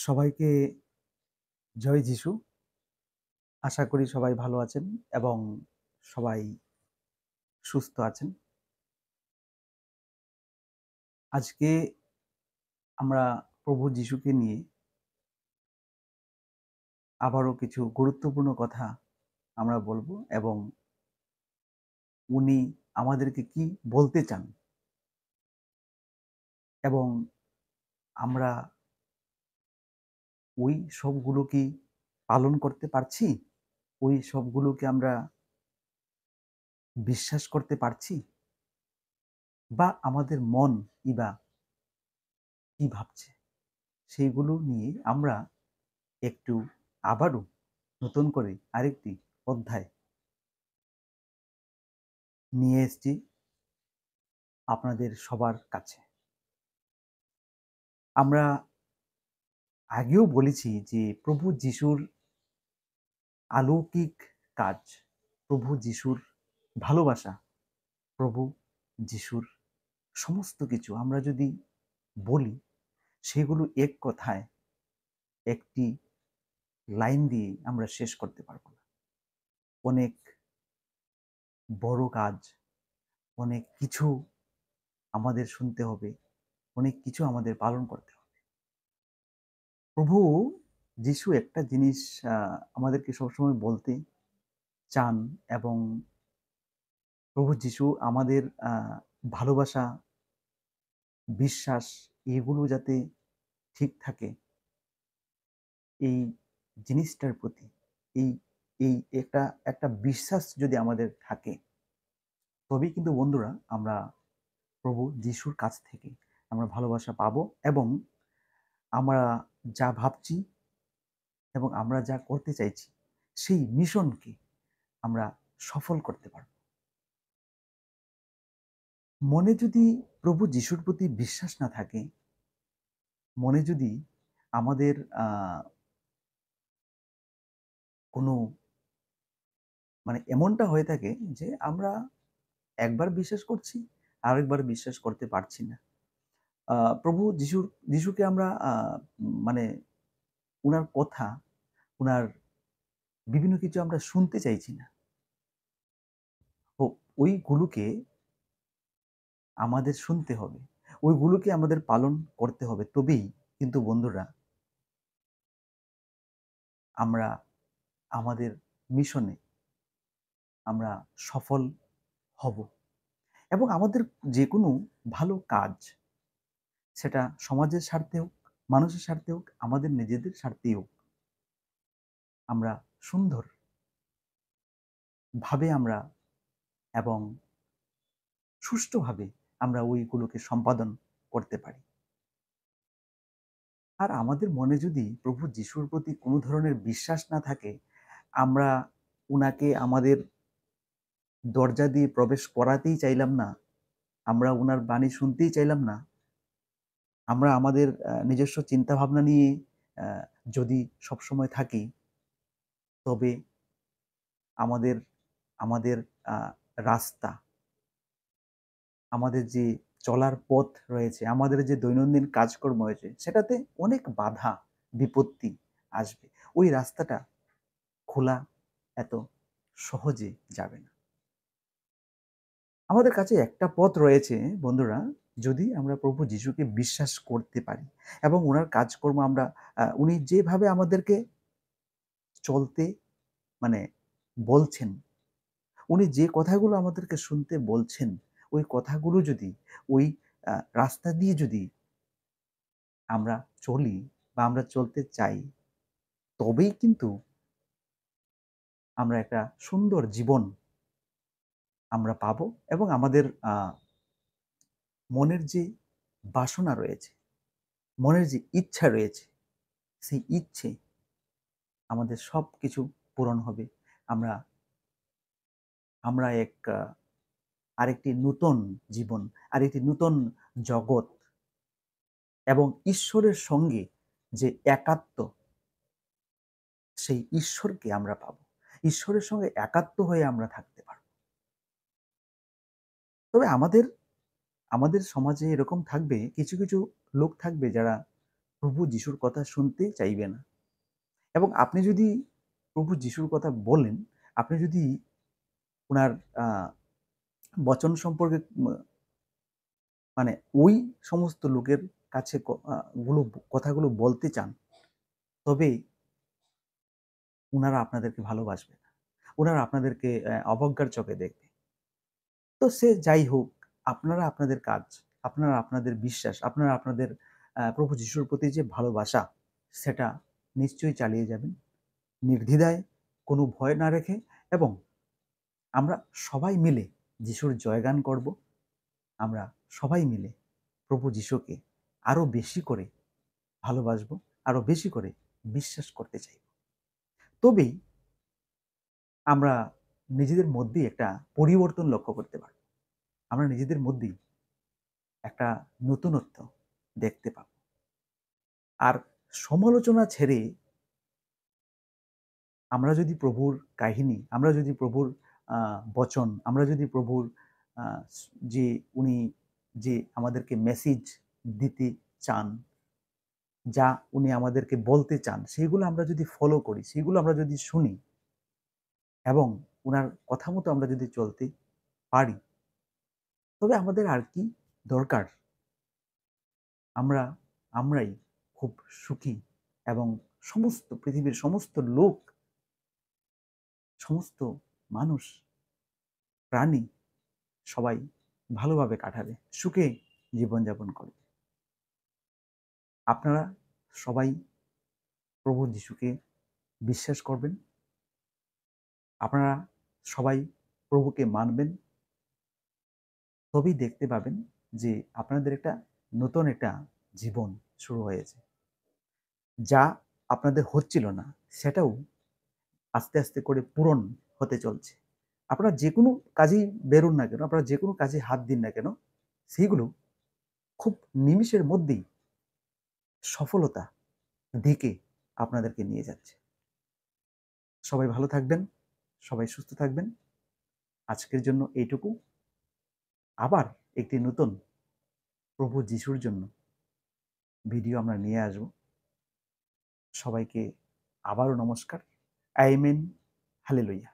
সবাইকে জয় যিশু। আশা করি সবাই ভালো আছেন এবং সবাই সুস্থ আছেন। আজকে আমরা প্রভু যিশুকে নিয়ে আবারও কিছু গুরুত্বপূর্ণ কথা আমরা বলবো এবং উনি আমাদেরকে কি বলতে চান এবং আমরা ওই সবগুলো কি পালন করতে পারছি? ওই সবগুলোকে আমরা বিশ্বাস করতে পারছি? বা আমাদের মন বা কি ভাবছে? সেইগুলো নিয়ে আমরা একটু আবারও নতুন করে আরেকটি অধ্যায় নিয়ে এসেছি আপনাদের সবার কাছে। আমরা আগেও বলেছি যে প্রভু যিশুর অলৌকিক কাজ, প্রভু যিশুর ভালোবাসা, প্রভু যিশুর সমস্ত কিছু আমরা যদি বলি, সেগুলো এক কথায় একটি লাইন দিয়ে আমরা শেষ করতে পারব না। অনেক বড় কাজ, অনেক কিছু আমাদের শুনতে হবে, অনেক কিছু আমাদের পালন করতে হবে। প্রভু যিশু একটা জিনিস আমাদেরকে সবসময় বলতে চান এবং প্রভু যিশু আমাদের ভালোবাসা, বিশ্বাস এগুলো যাতে ঠিক থাকে, এই জিনিসটার প্রতি এই এই একটা একটা বিশ্বাস যদি আমাদের থাকে, তবেই কিন্তু বন্ধুরা আমরা প্রভু যিশুর কাছ থেকে আমরা ভালোবাসা পাবো এবং আমরা যা ভাবছি এবং আমরা যা করতে চাইছি সেই মিশনকে আমরা সফল করতে পারব। মনে যদি প্রভু যিশুর প্রতি বিশ্বাস না থাকে, মনে যদি আমাদের কোনো এমনটা হয়ে থাকে যে আমরা একবার বিশ্বাস করছি, আরেকবার বিশ্বাস করতে পারছি না। প্রভু যিশুকে আমরা মানে উনার কথা, উনার বিভিন্ন কিছু আমরা শুনতে চাইছি না। ও ওইগুলোকে আমাদের শুনতে হবে। ওইগুলোকে আমাদের পালন করতে হবে। তবেই কিন্তু বন্ধুরা আমরা আমাদের মিশনে আমরা সফল হব এবং আমাদের যেকোনো ভালো কাজ, সেটা সমাজের স্বার্থে হোক, মানুষের স্বার্থে হোক, আমাদের নিজেদের স্বার্থেই হোক, আমরা সুন্দরভাবে আমরা এবং সুষ্ঠুভাবে আমরা ওইগুলোকে সম্পাদন করতে পারি। আর আমাদের মনে যদি প্রভু যিশুর প্রতি কোনো ধরনের বিশ্বাস না থাকে, আমরা উনাকে আমাদের দরজা দিয়ে প্রবেশ করাতেই চাইলাম না, আমরা উনার বাণী শুনতেই চাইলাম না, আমরা আমাদের নিজস্ব চিন্তাভাবনা নিয়ে আ যদি সবসময় থাকি, তবে আমাদের আমাদের আ রাস্তা, আমাদের যে চলার পথ রয়েছে, আমাদের যে দৈনন্দিন কাজকর্ম রয়েছে, সেটাতে অনেক বাধা, বিপত্তি আসবে। ওই রাস্তাটা খোলা এত সহজে যাবে না। আমাদের কাছে একটা পথ রয়েছে বন্ধুরা, যদি আমরা প্রভু যিশুকে বিশ্বাস করতে পারি এবং উনার কাজকর্ম আমরা উনি যেভাবে আমাদেরকে চলতে মানে বলছেন, উনি যে কথাগুলো আমাদেরকে শুনতে বলছেন, ওই কথাগুলো যদি ওই রাস্তা দিয়ে যদি আমরা চলি বা আমরা চলতে চাই, তবেই কিন্তু আমরা একটা সুন্দর জীবন আমরা পাবো এবং আমাদের মনের যে বাসনা রয়েছে, মনের যে ইচ্ছা রয়েছে, সেই ইচ্ছে আমাদের সবকিছু পূরণ হবে। আমরা আমরা আরেকটি নূতন জীবন, আরেকটি নূতন জগৎ এবং ঈশ্বরের সঙ্গে যে একাত্ম, সেই ঈশ্বরকে আমরা পাবো। ঈশ্বরের সঙ্গে একাত্ম হয়ে আমরা থাকতে পারব। তবে আমাদের সমাজে এরকম থাকবে, কিছু লোক থাকবে যারা প্রভু যিশুর কথা শুনতে চাইবে না। এবং আপনি যদি প্রভু যিশুর কথা বলেন, আপনি যদি উনার আ বচন সম্পর্কে মানে ওই সমস্ত লোকের কাছে ক আ গুলো কথাগুলো বলতে চান, তবে উনারা আপনাদেরকে ভালোবাসবে না। উনারা আপনাদেরকে অবজ্ঞার চোখে দেখবে। তো সে যাই হোক, আপনারা আপনাদের কাজ, আপনারা আপনাদের বিশ্বাস, আপনারা আপনাদের প্রভু যিশুর প্রতি যে ভালোবাসা, সেটা নিশ্চয়ই চালিয়ে যাবেন। নির্দ্বিধায়, কোনো ভয় না রেখে, এবং আমরা সবাই মিলে যিশুর জয়গান করব। আমরা সবাই মিলে প্রভু যিশুকে আরো বেশি করে ভালোবাসবো, আরো বেশি করে বিশ্বাস করতে চাইব। তবেই আমরা নিজেদের মধ্যেই একটা পরিবর্তন লক্ষ্য করতে পারব। আমরা নিজেদের মধ্যেই একটা নতুনত্ব দেখতে পাব। আর সমালোচনা ছেড়ে আমরা যদি প্রভুর কাহিনী, আমরা যদি প্রভুর বচন, আমরা যদি প্রভুর আ যে উনি যে আমাদেরকে মেসেজ দিতে চান, যা উনি আমাদেরকে বলতে চান, সেগুলো আমরা যদি ফলো করি, সেগুলো আমরা যদি শুনি এবং উনার কথা মতো আমরা যদি চলতে পারি, তবে আমাদের আর কি দরকার? আমরা আমরাই খুব সুখী, এবং সমস্ত পৃথিবীর সমস্ত লোক, সমস্ত মানুষ, প্রাণী সবাই ভালোভাবে কাটাবে, সুখে জীবনযাপন করবে। আপনারা সবাই প্রভু যিশুকে বিশ্বাস করবেন। আপনারা সবাই প্রভুকে মানবেন। তবেই দেখতে পাবেন যে আপনাদের একটা নতুন একটা জীবন শুরু হয়েছে। যা আপনাদের হচ্ছিল না, সেটাও আস্তে, আস্তে করে পূরণ হতে চলছে। আপনারা যেকোনো কাজেই বেরোন না কেন, আপনারা যেকোনো কাজে হাত দিন না কেন, সেইগুলো খুব নিমিষের মধ্যেই সফলতা দিকে আপনাদেরকে নিয়ে যাচ্ছে। সবাই ভালো থাকবেন, সবাই সুস্থ থাকবেন। আজকের জন্য এইটুকু। আবার একটি নতুন প্রভু যিশুর জন্য ভিডিও আমরা নিয়ে আসব। সবাইকে আবারও নমস্কার। আমেন। হালেলুয়া।